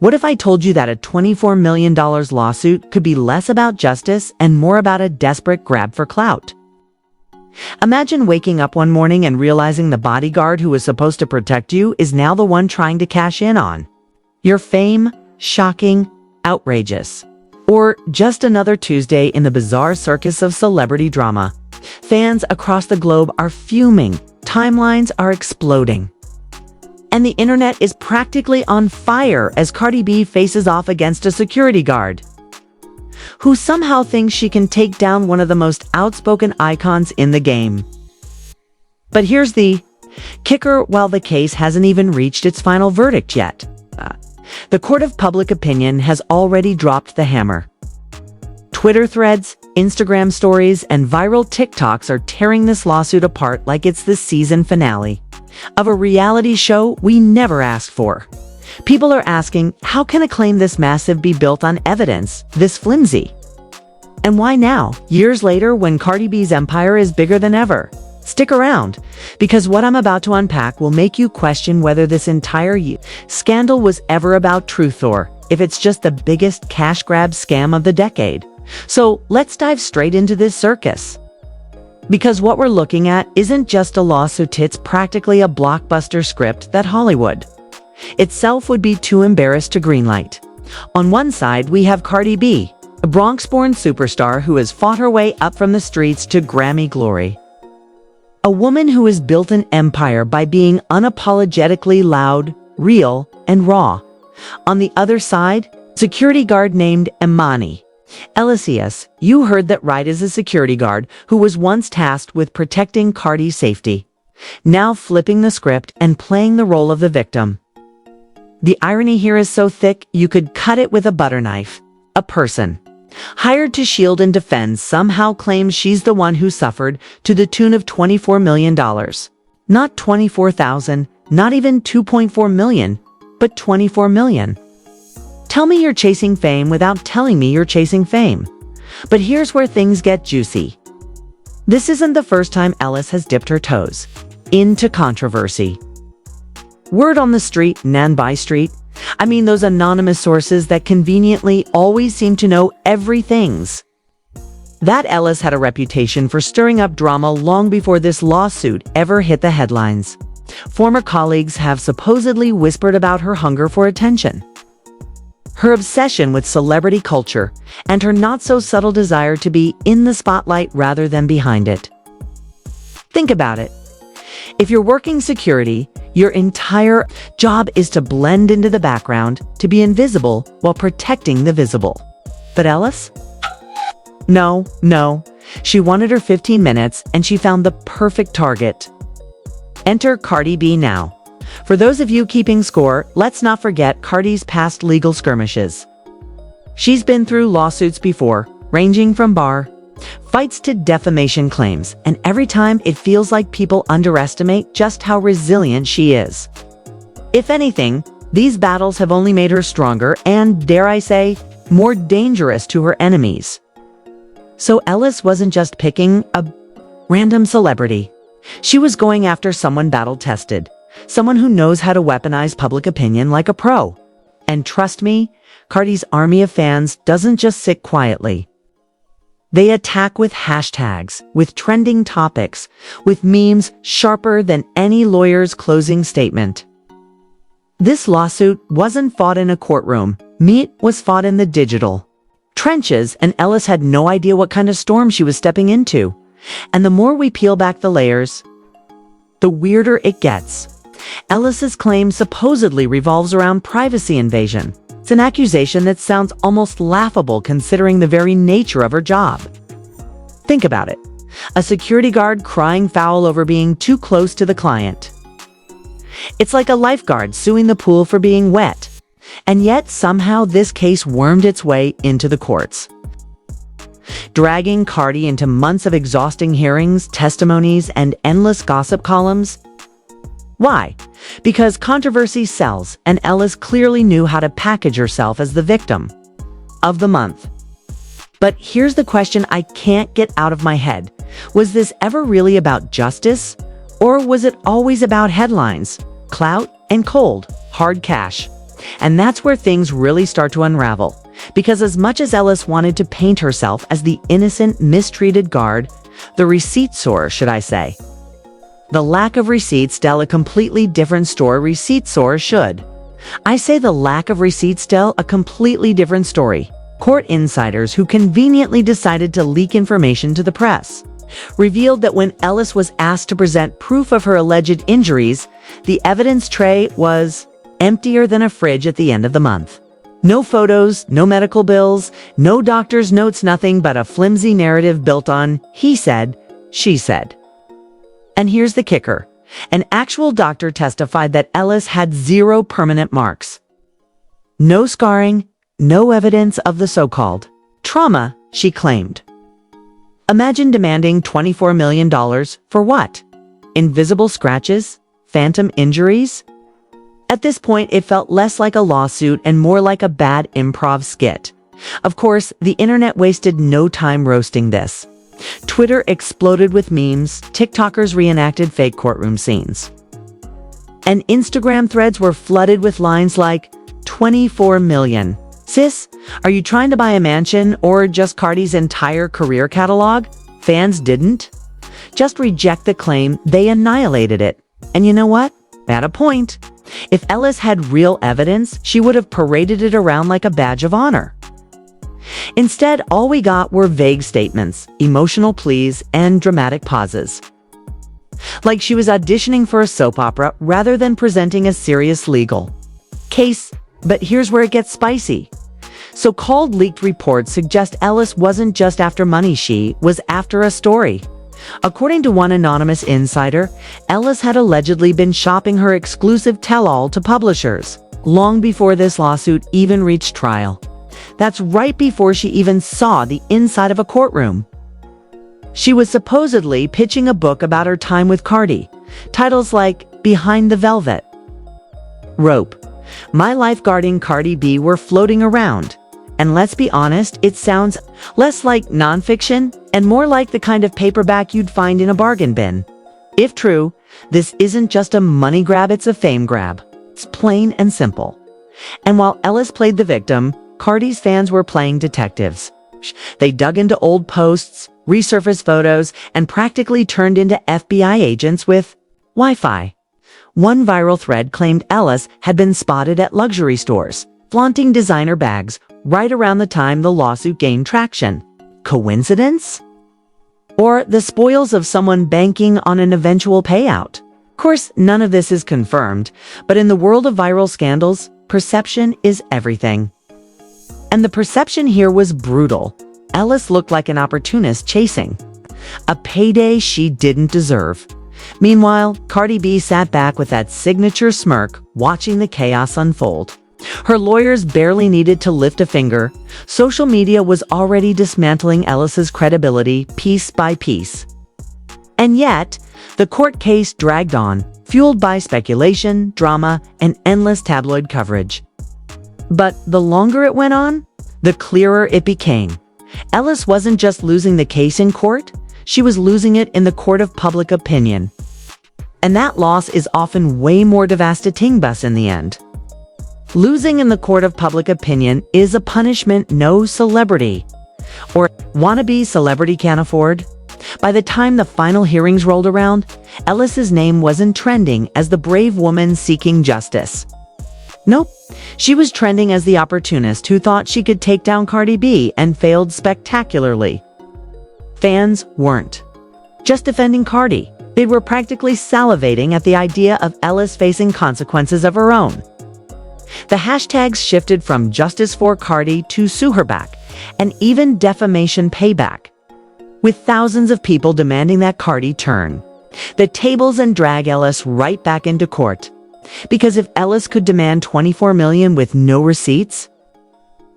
What if I told you that a $24 million lawsuit could be less about justice and more about a desperate grab for clout? Imagine waking up one morning and realizing the bodyguard who was supposed to protect you is now the one trying to cash in on your fame. Shocking, outrageous, or just another Tuesday in the bizarre circus of celebrity drama. Fans across the globe are fuming, timelines are exploding, and the internet is practically on fire as Cardi B faces off against a security guard who somehow thinks she can take down one of the most outspoken icons in the game. But here's the kicker: while the case hasn't even reached its final verdict yet, the court of public opinion has already dropped the hammer. Twitter threads, Instagram stories, and viral TikToks are tearing this lawsuit apart like it's the season finale of a reality show we never asked for. People are asking, how can a claim this massive be built on evidence this flimsy? And why now, years later, when Cardi B's empire is bigger than ever? Stick around, because what I'm about to unpack will make you question whether this entire scandal was ever about truth or if it's just the biggest cash grab scam of the decade. So let's dive straight into this circus. Because what we're looking at isn't just a lawsuit, it's practically a blockbuster script that Hollywood itself would be too embarrassed to greenlight. On one side, we have Cardi B, a Bronx-born superstar who has fought her way up from the streets to Grammy glory. A woman who has built an empire by being unapologetically loud, real, and raw. On the other side, security guard named Emani Ellis. You heard that right, is a security guard who was once tasked with protecting Cardi's safety, now flipping the script and playing the role of the victim. The irony here is so thick you could cut it with a butter knife. A person hired to shield and defend somehow claims she's the one who suffered to the tune of $24 million. Not 24,000, not even 2.4 million, but 24 million. Tell me you're chasing fame without telling me you're chasing fame. But here's where things get juicy. This isn't the first time Ellis has dipped her toes into controversy. Word on the street, Nan by street, I mean those anonymous sources that conveniently always seem to know everything. That Ellis had a reputation for stirring up drama long before this lawsuit ever hit the headlines. Former colleagues have supposedly whispered about her hunger for attention, her obsession with celebrity culture, and her not-so-subtle desire to be in the spotlight rather than behind it. Think about it. If you're working security, your entire job is to blend into the background, to be invisible while protecting the visible. But Ellis? No. She wanted her 15 minutes, and she found the perfect target. Enter Cardi B now. For those of you keeping score, let's not forget Cardi's past legal skirmishes. She's been through lawsuits before, ranging from bar fights to defamation claims, and every time it feels like people underestimate just how resilient she is. If anything, these battles have only made her stronger and, dare I say, more dangerous to her enemies. So Ellis wasn't just picking a random celebrity. She was going after someone battle-tested, someone who knows how to weaponize public opinion like a pro. And trust me, Cardi's army of fans doesn't just sit quietly. They attack with hashtags, with trending topics, with memes sharper than any lawyer's closing statement. This lawsuit wasn't fought in a courtroom. It was fought in the digital trenches, and Ellis had no idea what kind of storm she was stepping into. And the more we peel back the layers, the weirder it gets. Ellis's claim supposedly revolves around privacy invasion. It's an accusation that sounds almost laughable considering the very nature of her job. Think about it. A security guard crying foul over being too close to the client. It's like a lifeguard suing the pool for being wet. And yet, somehow, this case wormed its way into the courts, dragging Cardi into months of exhausting hearings, testimonies, and endless gossip columns. Why? Because controversy sells, and Ellis clearly knew how to package herself as the victim of the month. But here's the question I can't get out of my head. Was this ever really about justice? Or was it always about headlines, clout, and cold, hard cash? And that's where things really start to unravel. Because as much as Ellis wanted to paint herself as the innocent, mistreated guard, the receipt-sower, should I say. The lack of receipts tell a completely different story. Receipt-sower should. I say the lack of receipts tell a completely different story. Court insiders who conveniently decided to leak information to the press revealed that when Ellis was asked to present proof of her alleged injuries, the evidence tray was emptier than a fridge at the end of the month. No photos, no medical bills, no doctor's notes, nothing but a flimsy narrative built on he said, she said. And here's the kicker. An actual doctor testified that Ellis had 0 permanent marks. No scarring, no evidence of the so-called trauma, she claimed. Imagine demanding $24 million for what? Invisible scratches? Phantom injuries? At this point, it felt less like a lawsuit and more like a bad improv skit. Of course, the internet wasted no time roasting this. Twitter exploded with memes, TikTokers reenacted fake courtroom scenes. And Instagram threads were flooded with lines like, 24 million. Sis, are you trying to buy a mansion or just Cardi's entire career catalog? Fans didn't just reject the claim, they annihilated it. And you know what? At a point. If Ellis had real evidence, she would have paraded it around like a badge of honor. Instead, all we got were vague statements, emotional pleas, and dramatic pauses. Like she was auditioning for a soap opera rather than presenting a serious legal case. But here's where it gets spicy. So-called leaked reports suggest Ellis wasn't just after money, she was after a story. According to one anonymous insider, Ellis had allegedly been shopping her exclusive tell-all to publishers long before this lawsuit even reached trial. That's right before she even saw the inside of a courtroom. She was supposedly pitching a book about her time with Cardi. Titles like Behind the Velvet, Rope, My Life Guarding Cardi B were floating around. And let's be honest, it sounds less like nonfiction and more like the kind of paperback you'd find in a bargain bin. If true, this isn't just a money grab, it's a fame grab. It's plain and simple. And while Ellis played the victim, Cardi's fans were playing detectives. They dug into old posts, resurfaced photos, and practically turned into FBI agents with Wi-Fi. One viral thread claimed Ellis had been spotted at luxury stores, flaunting designer bags right around the time the lawsuit gained traction. Coincidence? Or the spoils of someone banking on an eventual payout? Of course, none of this is confirmed, but in the world of viral scandals, perception is everything. And the perception here was brutal. Ellis looked like an opportunist chasing a payday she didn't deserve. Meanwhile, Cardi B sat back with that signature smirk, watching the chaos unfold. Her lawyers barely needed to lift a finger. Social media was already dismantling Ellis's credibility piece by piece. And yet, the court case dragged on, fueled by speculation, drama, and endless tabloid coverage. But the longer it went on, the clearer it became. Ellis wasn't just losing the case in court, she was losing it in the court of public opinion. And that loss is often way more devastating in the end. Losing in the court of public opinion is a punishment no celebrity or wannabe celebrity can afford. By the time the final hearings rolled around, Ellis's name wasn't trending as the brave woman seeking justice. Nope, she was trending as the opportunist who thought she could take down Cardi B and failed spectacularly. Fans weren't just defending Cardi. They were practically salivating at the idea of Ellis facing consequences of her own. The hashtags shifted from justice for Cardi to sue her back, and even defamation payback, with thousands of people demanding that Cardi turn the tables and drag Ellis right back into court. Because if Ellis could demand $24 million with no receipts,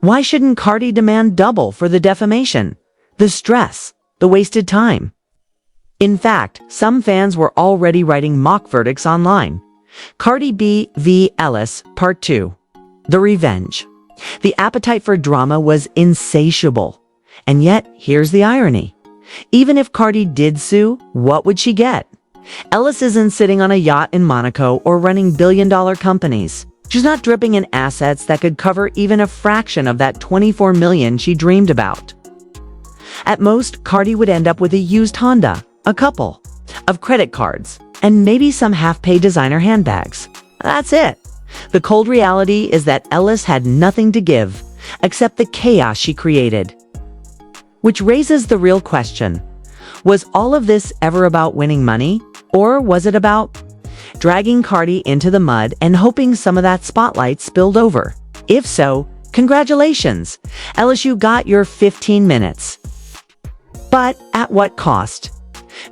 why shouldn't Cardi demand double for the defamation, the stress, the wasted time? In fact, some fans were already writing mock verdicts online. Cardi B v. Ellis, Part 2. The Revenge. The appetite for drama was insatiable. And yet, here's the irony. Even if Cardi did sue, what would she get? Ellis isn't sitting on a yacht in Monaco or running billion-dollar companies. She's not dripping in assets that could cover even a fraction of that $24 million she dreamed about. At most, Cardi would end up with a used Honda, a couple of credit cards, and maybe some half-pay designer handbags. That's it. The cold reality is that Ellis had nothing to give, except the chaos she created. Which raises the real question. Was all of this ever about winning money? Or was it about dragging Cardi into the mud and hoping some of that spotlight spilled over? If so, congratulations! Ellis, you got your 15 minutes. But at what cost?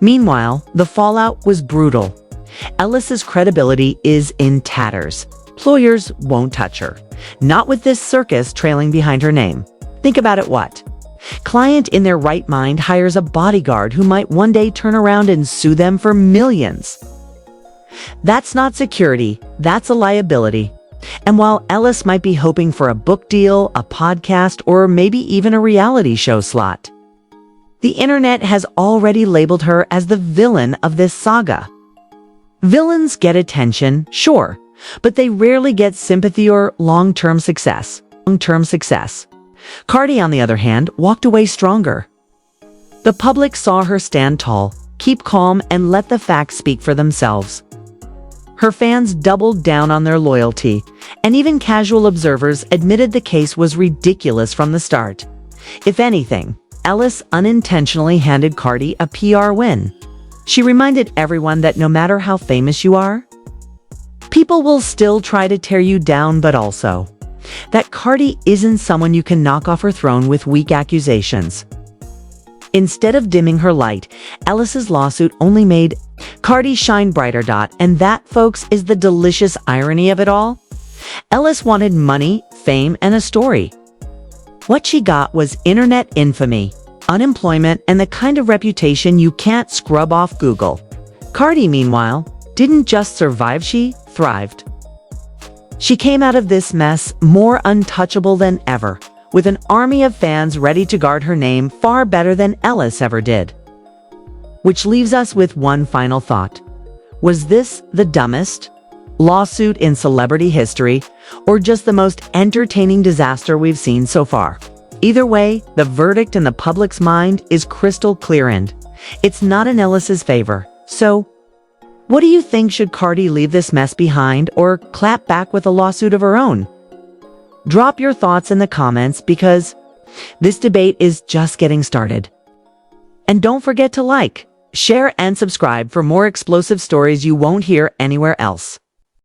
Meanwhile, the fallout was brutal. Ellis's credibility is in tatters. Employers won't touch her. Not with this circus trailing behind her name. Think about it, what? Client in their right mind hires a bodyguard who might one day turn around and sue them for millions. That's not security, that's a liability. And while Ellis might be hoping for a book deal, a podcast, or maybe even a reality show slot, the internet has already labeled her as the villain of this saga. Villains get attention, sure, but they rarely get sympathy or long-term success. Cardi, on the other hand, walked away stronger. The public saw her stand tall, keep calm, and let the facts speak for themselves. Her fans doubled down on their loyalty, and even casual observers admitted the case was ridiculous from the start. If anything, Ellis unintentionally handed Cardi a PR win. She reminded everyone that no matter how famous you are, people will still try to tear you down, but also that Cardi isn't someone you can knock off her throne with weak accusations. Instead of dimming her light, Ellis's lawsuit only made Cardi shine brighter. And that, folks, is the delicious irony of it all. Ellis wanted money, fame, and a story. What she got was internet infamy, unemployment, and the kind of reputation you can't scrub off Google. Cardi, meanwhile, didn't just survive, she thrived. She came out of this mess more untouchable than ever, with an army of fans ready to guard her name far better than Ellis ever did. Which leaves us with one final thought. Was this the dumbest lawsuit in celebrity history, or just the most entertaining disaster we've seen so far? Either way, the verdict in the public's mind is crystal clear, and it's not in Ellis's favor. So, what do you think? Should Cardi leave this mess behind or clap back with a lawsuit of her own? Drop your thoughts in the comments, because this debate is just getting started. And don't forget to like, share, and subscribe for more explosive stories you won't hear anywhere else.